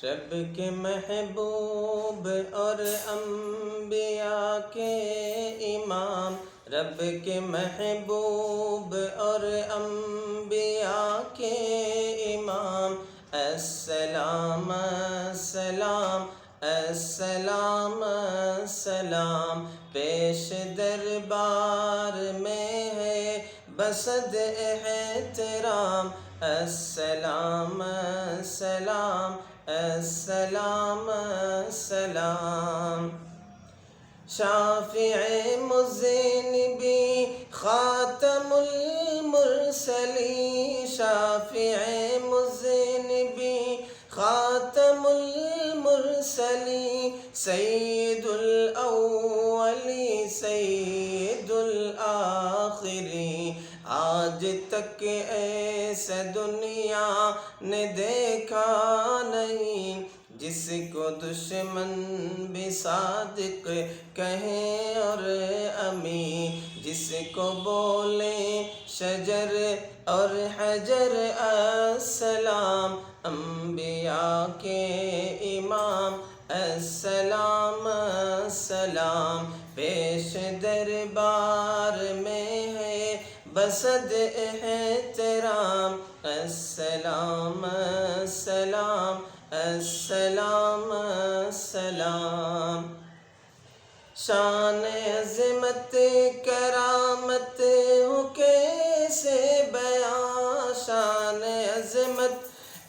رب کے محبوب اور انبیاء کے امام، رب کے محبوب اور انبیاء کے امام، السلام السلام السلام السلام، پیش دربار میں ہے بسد احترام، السلام السلام السلام السلام، شافع مذنبی خاتم المرسلین، شافع مذنبی خاتم المرسلین، سید الاولی سید الآخرین، آج تک ایسا دنیا نے دیکھا نہیں جس کو دشمن بھی صادق کہیں اور امین، جس کو بولیں شجر اور حجر السلام، انبیاء کے امام، السلام السلام، پیش دربار میں ہے بسد احترام، السلام السلام السلام السلام، شان عظمت کرامت ہو کیسے بیان، شان عظمت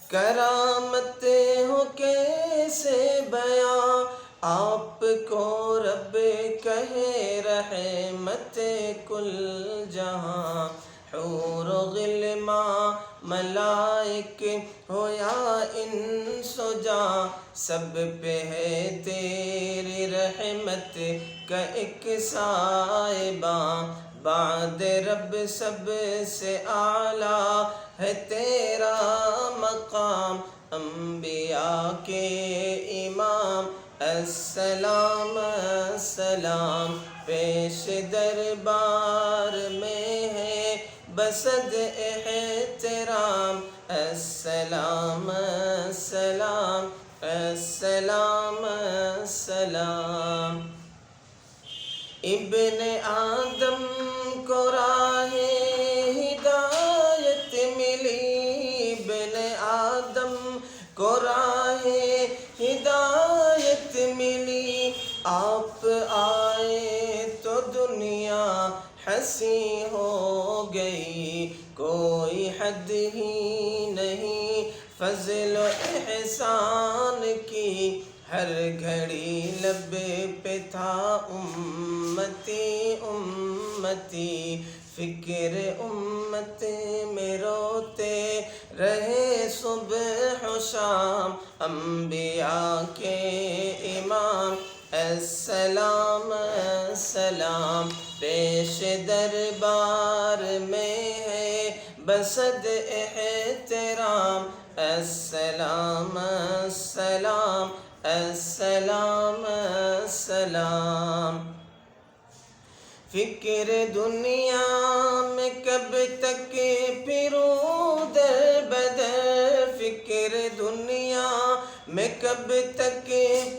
کرامت ہو کیسے بیان، آپ کو رب کہے رحمت کل جہاں، حور و غلمان ملائک ہو یا انس و جاں، سب پہ ہے تیری رحمت کا ایک سائباں، بعد رب سب سے اعلیٰ ہے تیرا مقام، انبیاء کے امام، السلام السلام، پیش دربار میں ہے بسد احترام، السلام السلام السلام السلام، ابن آدم کو راہ ہدایت ملی، ابن آدم کو راہ ہدایت ملی، آپ آئے تو دنیا ہنسی ہو گئی، کوئی حد ہی نہیں فضل و احسان کی، ہر گھڑی لب پہ تھا امتی امتی، فکر امت میں روتے رہے صبح و شام، انبیاء کے امام، السلام السلام، پیش دربار میں ہے بسد احترام، السلام السلام السلام السلام، فکر دنیا میں کب تک پھروں در بدر، فکر دنیا میں کب تک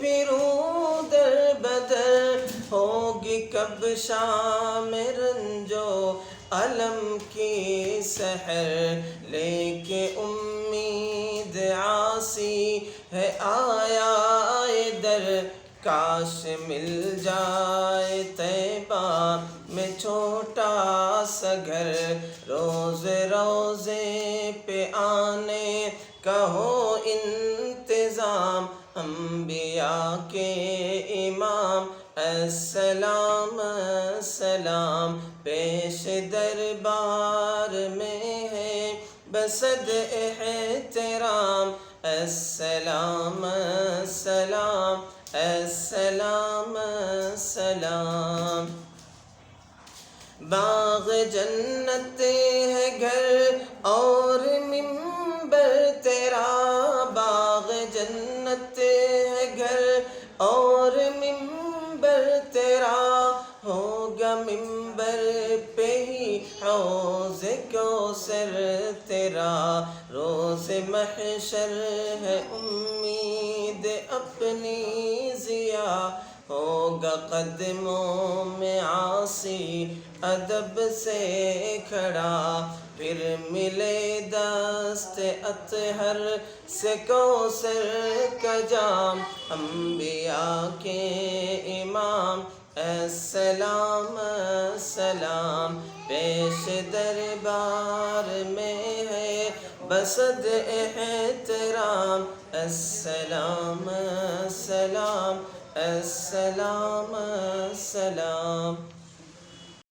پھروں در بدر، ہوگی کب شام رنجو علم کی سحر، لے کے امید عاصی ہے آیا در، کاش مل جائے طیبہ میں چھوٹا سا گھر، روز روزے پہ آنے کا ہو انتظام، انبیاء کے امام، السلام السلام، پیش دربار میں ہے بسد احترام، السلام السلام السلام السلام، باغ جنت ہے گھر اور منبر تیرا، باغ جنت ہے گھر اور منبر تیرا، ہوگا منبر پہ ہی حوض کوثر تیرا، روز محشر ہے امید اپنی ضیا، ہوگا قدموں میں عاصی ادب سے کھڑا، پھر ملے دست اطہر سے کوثر کا جام، انبیاء کے امام السلام السلام، پیش دربار میں ہے بسد احترام، السلام السلام السلام السلام۔